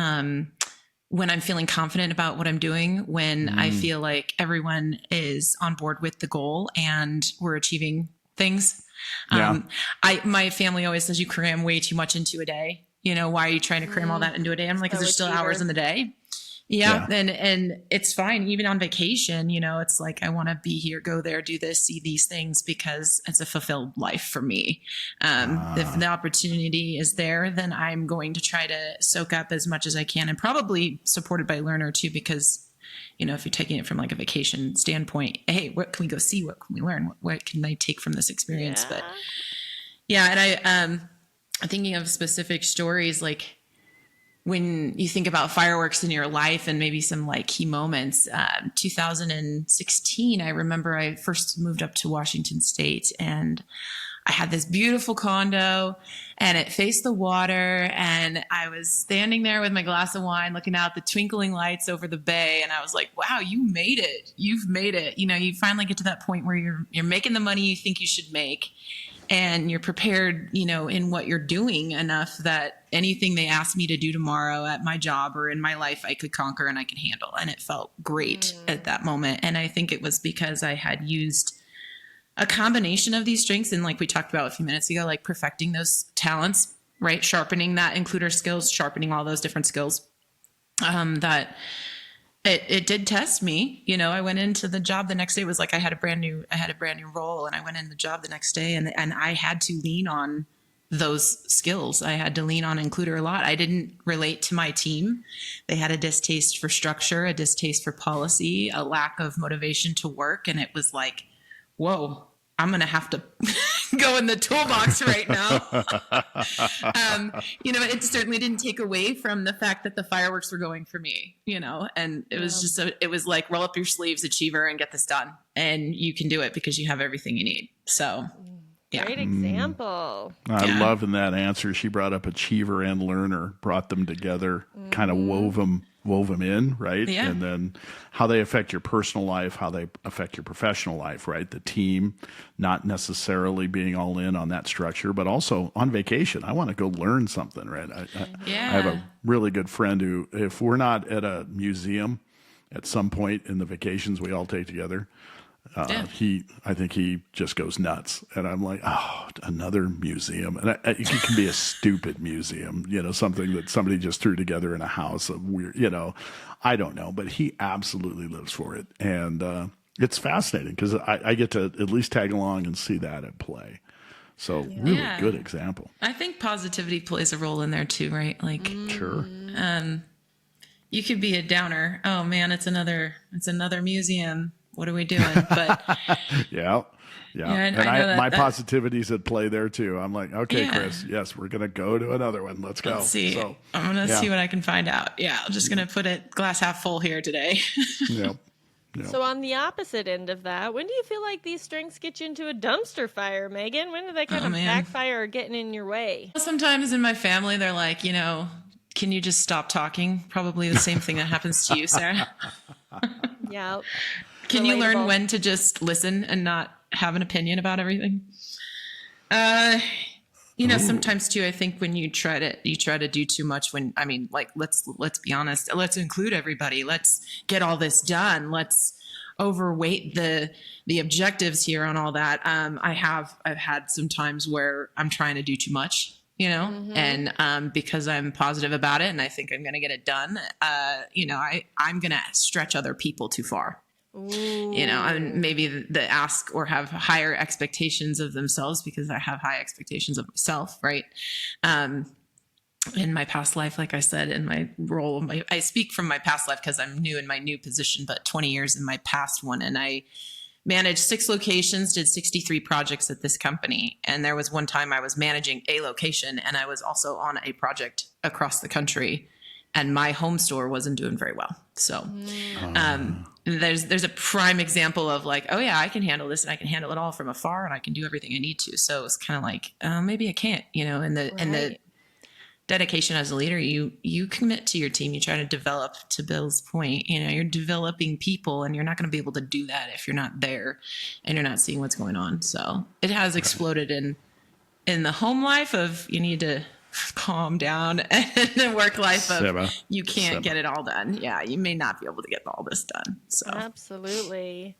when I'm feeling confident about what I'm doing, when I feel like everyone is on board with the goal and we're achieving things. My family always says you cram way too much into a day. You know, why are you trying to cram all that into a day? I'm like, because there's still hours in the day. Yeah. And it's fine. Even on vacation, you know, it's like, I want to be here, go there, do this, see these things, because it's a fulfilled life for me. If the opportunity is there, then I'm going to try to soak up as much as I can, and probably supported by Learner too, because, you know, if you're taking it from like a vacation standpoint, hey, what can we go see? What can we learn? What can I take from this experience? But and I'm thinking of specific stories, like, when you think about fireworks in your life and maybe some like key moments, 2016, I remember I first moved up to Washington State, and I had this beautiful condo and it faced the water, and I was standing there with my glass of wine looking out the twinkling lights over the bay, and I was like, wow, you made it. You've made it. You know, you finally get to that point where you're making the money you think you should make, and you're prepared, you know, in what you're doing enough that anything they asked me to do tomorrow at my job or in my life, I could conquer and I could handle. And it felt great at that moment. And I think it was because I had used a combination of these strengths. And like we talked about a few minutes ago, like perfecting those talents, right? Sharpening that includer skills, sharpening all those different skills, that it did test me. You know, I went into the job the next day. It was like I had a brand new role, and I went in the job the next day, and I had to lean on those skills. I had to lean on includer a lot. I didn't relate to my team. They had a distaste for structure, a distaste for policy, a lack of motivation to work. And it was like, whoa, I'm going to have to go in the toolbox right now. You know, it certainly didn't take away from the fact that the fireworks were going for me, you know, and it was just, it was like, roll up your sleeves, achiever, and get this done. And you can do it because you have everything you need. So yeah. Great example. I love in that answer. She brought up achiever and learner, brought them together, kind of wove them in, right? Yeah. And then how they affect your personal life, how they affect your professional life, right? The team, not necessarily being all in on that structure, but also on vacation. I want to go learn something, right? I have a really good friend who, if we're not at a museum at some point in the vacations we all take together, I think he just goes nuts. And I'm like, oh, another museum. And it can be a stupid museum, you know, something that somebody just threw together in a house of weird, you know, I don't know, but he absolutely lives for it. And it's fascinating because I get to at least tag along and see that at play. So really good example. I think positivity plays a role in there too, right? Like, Sure. You could be a downer. Oh man, it's another museum. What are we doing? But Yeah. And my positivity's at play there too. I'm like, okay, Chris, yes, we're going to go to another one. Let's go. Let's see. So, I'm going to see what I can find out. Yeah. I'm just going to put it glass half full here today. Yep. So on the opposite end of that, when do you feel like these strengths get you into a dumpster fire, Megan? When do they kind of backfire or getting in your way? Sometimes in my family, they're like, you know, can you just stop talking? Probably the same thing that happens to you, Sarah. Yeah. Can you learn when to just listen and not have an opinion about everything? You You know, sometimes too, I think when you try to do too much, let's be honest, let's include everybody. Let's get all this done. Let's overweight the objectives here on all that. I've had some times where I'm trying to do too much, you know, and because I'm positive about it and I think I'm going to get it done, I'm going to stretch other people too far. Ooh. You know, and maybe the ask or have higher expectations of themselves because I have high expectations of myself, right? In my past life, like I said, in my role, I speak from my past life because I'm new in my new position, but 20 years in my past one. And I managed 6 locations, did 63 projects at this company. And there was one time I was managing a location and I was also on a project across the country. And my home store wasn't doing very well. So there's a prime example of like, oh yeah, I can handle this and I can handle it all from afar and I can do everything I need to. So it's kind of like, maybe I can't, you know, and the dedication as a leader, you commit to your team. You try to develop, to Bill's point, you know, you're developing people and you're not going to be able to do that if you're not there and you're not seeing what's going on. So it has exploded in the home life of you need to calm down, and the work life of you can't get it all done. Yeah, you may not be able to get all this done. So absolutely.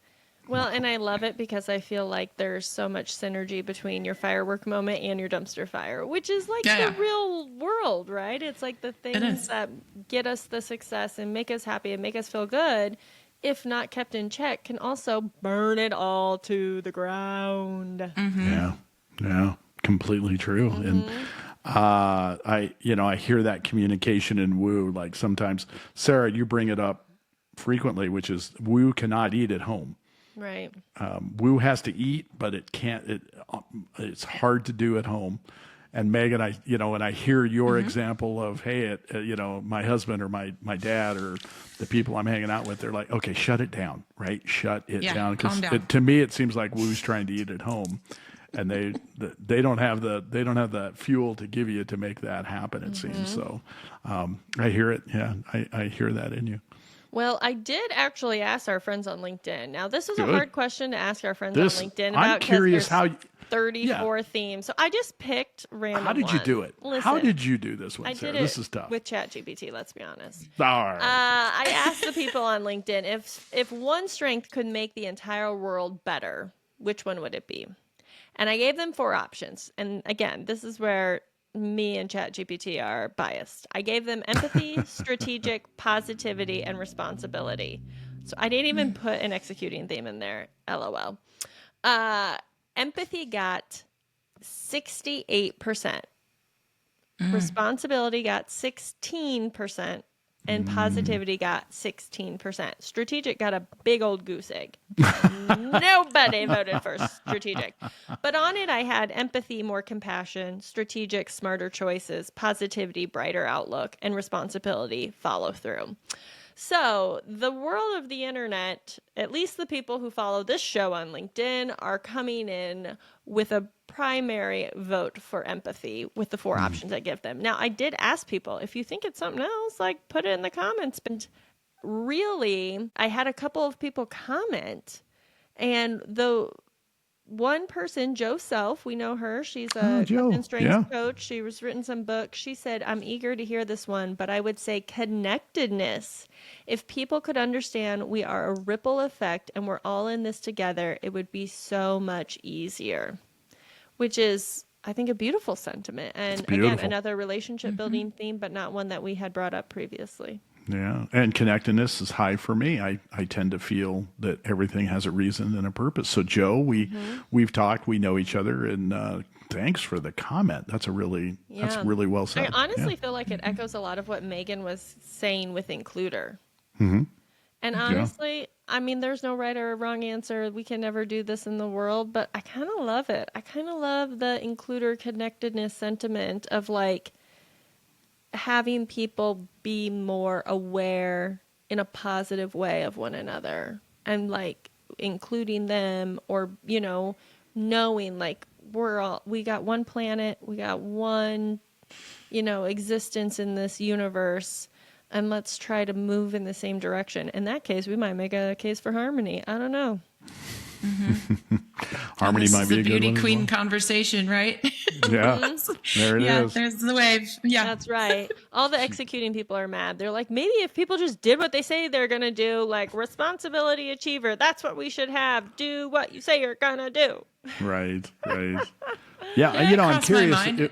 Well, and I love it because I feel like there's so much synergy between your firework moment and your dumpster fire, which is like the real world, right? It's like the things that get us the success and make us happy and make us feel good, if not kept in check, can also burn it all to the ground. Mm-hmm. Yeah, completely true. Mm-hmm. And I hear that communication in woo, like sometimes, Sarah, you bring it up frequently, which is woo cannot eat at home. Right. Woo has to eat, but it's hard to do at home. And Megan, when I hear your example of, hey, my husband or my dad or the people I'm hanging out with, they're like, okay, shut it down, right? Shut it down. Because to me, it seems like woo's trying to eat at home. And they don't have the fuel to give you to make that happen. It seems so. I hear it. Yeah, I hear that in you. Well, I did actually ask our friends on LinkedIn. Now, this was a hard question to ask our friends on LinkedIn about. I'm curious how. 34 themes. So I just picked random. How did you do it? Listen, how did you do this one, I Sarah? did it this is tough. with ChatGPT. Let's be honest. All right. I asked the people on LinkedIn if one strength could make the entire world better, which one would it be? And I gave them 4 options. And again, this is where me and ChatGPT are biased. I gave them empathy, strategic, positivity, and responsibility. So I didn't even put an executing theme in there. LOL. Empathy got 68%. Responsibility got 16%. And positivity got 16%. Strategic got a big old goose egg. Nobody voted for strategic. But on it, I had empathy, more compassion, strategic, smarter choices, positivity, brighter outlook, and responsibility, follow through. So the world of the internet, at least the people who follow this show on LinkedIn, are coming in with a primary vote for empathy with the 4 options I give them. Now, I did ask people, if you think it's something else, like put it in the comments. But really, I had a couple of people comment, and the one person, Jo Self, we know her. She's a CliftonStrengths coach. She has written some books. She said, I'm eager to hear this one, but I would say connectedness. If people could understand we are a ripple effect and we're all in this together, it would be so much easier, which is, I think, a beautiful sentiment. And again, another relationship building theme, but not one that we had brought up previously. Yeah, and connectedness is high for me. I tend to feel that everything has a reason and a purpose. So, Jo, we've talked, we know each other, and thanks for the comment. That's really well said. I honestly feel like it echoes a lot of what Megan was saying with includer. And honestly, I mean, there's no right or wrong answer. We can never do this in the world, but I kind of love it. I kind of love the includer connectedness sentiment of like having people be more aware in a positive way of one another and like including them, or, you know, knowing like we got one planet, we got one, you know, existence in this universe, and let's try to move in the same direction. In that case, we might make a case for harmony. I don't know. Harmony might be a good beauty one. queen conversation, right? Yeah. There it is. There's the wave. Yeah. That's right. All the executing people are mad. They're like, maybe if people just did what they say they're going to do, like responsibility achiever, that's what we should have. Do what you say you're going to do. Right. Yeah, I'm curious. Go ahead.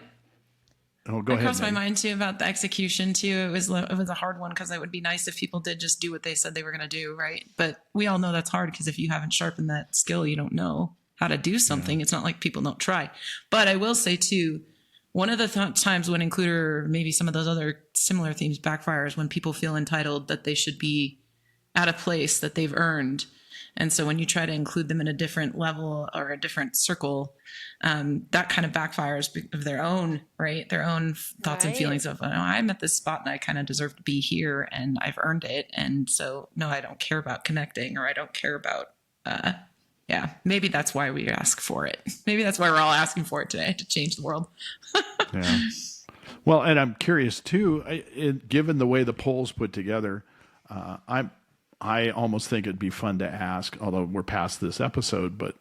It crossed my mind too about the execution too. It was a hard one because it would be nice if people did just do what they said they were going to do, right? But we all know that's hard because if you haven't sharpened that skill, you don't know how to do something. Yeah. It's not like people don't try. But I will say too, one of the times when includer, maybe some of those other similar themes backfires when people feel entitled that they should be at a place that they've earned. And so when you try to include them in a different level or a different circle, that kind of backfires of their own, right? Their own thoughts and feelings of, I'm at this spot and I kind of deserve to be here and I've earned it. And so, no, I don't care about connecting, or I don't care about, maybe that's why we ask for it. Maybe that's why we're all asking for it today, to change the world. Yeah. Well, and I'm curious too, given the way the poll's put together, I almost think it'd be fun to ask, although we're past this episode, but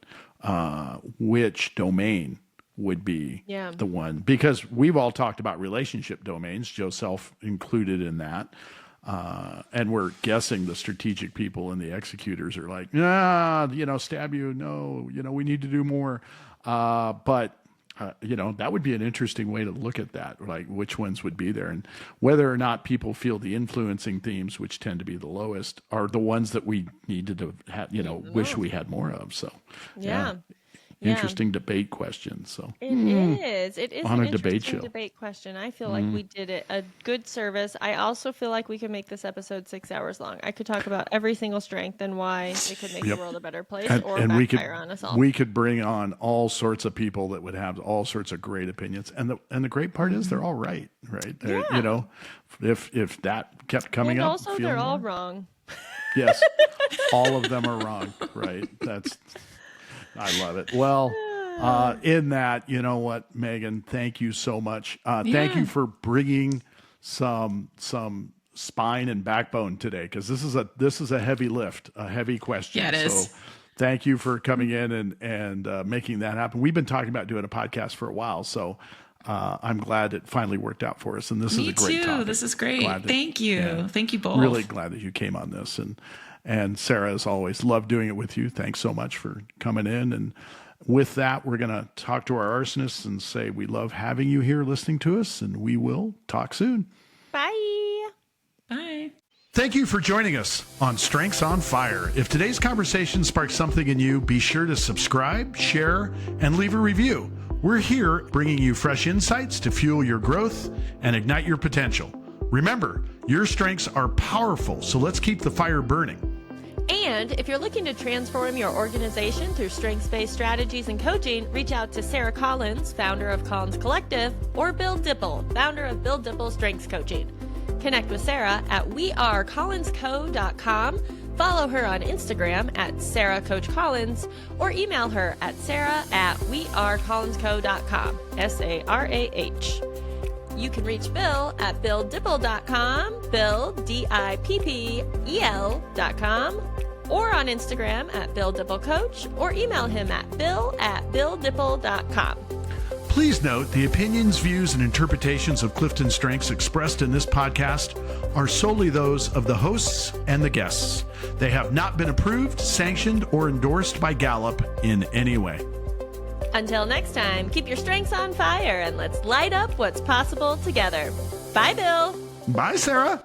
which domain would be the one? Because we've all talked about relationship domains, Joe Self included in that. And we're guessing the strategic people and the executors are like, stab you. No, we need to do more. But that would be an interesting way to look at that, like which ones would be there, and whether or not people feel the influencing themes, which tend to be the lowest, are the ones that we needed to have, wish we had more of. So, interesting debate question. So it is on an a debate show. Debate question. I feel like we did it a good service. I also feel like we could make this episode 6 hours long. I could talk about every single strength and why it could make the world a better place, or backfire on us all. We could bring on all sorts of people that would have all sorts of great opinions, and the great part is they're all right. Yeah. If that kept coming up, also they're all wrong. Yes, all of them are wrong. Right. I love it. Well, in that, you know what, Megan, thank you so much. Thank you for bringing some spine and backbone today, because this is a heavy lift, a heavy question. Yeah, it is. So thank you for coming in and making that happen. We've been talking about doing a podcast for a while, so I'm glad it finally worked out for us. And this is a great topic. This is great. Thank you. Yeah, thank you both. Really glad that you came on this. And Sarah, as always, love doing it with you. Thanks so much for coming in. And with that, we're going to talk to our arsonists and say we love having you here listening to us, and we will talk soon. Bye. Bye. Thank you for joining us on Strengths on Fire. If today's conversation sparked something in you, be sure to subscribe, share, and leave a review. We're here bringing you fresh insights to fuel your growth and ignite your potential. Remember, your strengths are powerful, so let's keep the fire burning. And if you're looking to transform your organization through strengths-based strategies and coaching, reach out to Sarah Collins, founder of Collins Collective, or Bill Dipple, founder of Bill Dipple Strengths Coaching. Connect with Sarah at wearecollinsco.com, follow her on Instagram at SarahCoachCollins, or email her at sarah@wearecollinsco.com, SARAH. You can reach Bill at BillDipple.com, Bill, DIPPEL.com, or on Instagram at BillDippleCoach, or email him at bill@BillDipple.com. Please note, the opinions, views, and interpretations of Clifton Strengths expressed in this podcast are solely those of the hosts and the guests. They have not been approved, sanctioned, or endorsed by Gallup in any way. Until next time, keep your strengths on fire and let's light up what's possible together. Bye, Bill. Bye, Sarah.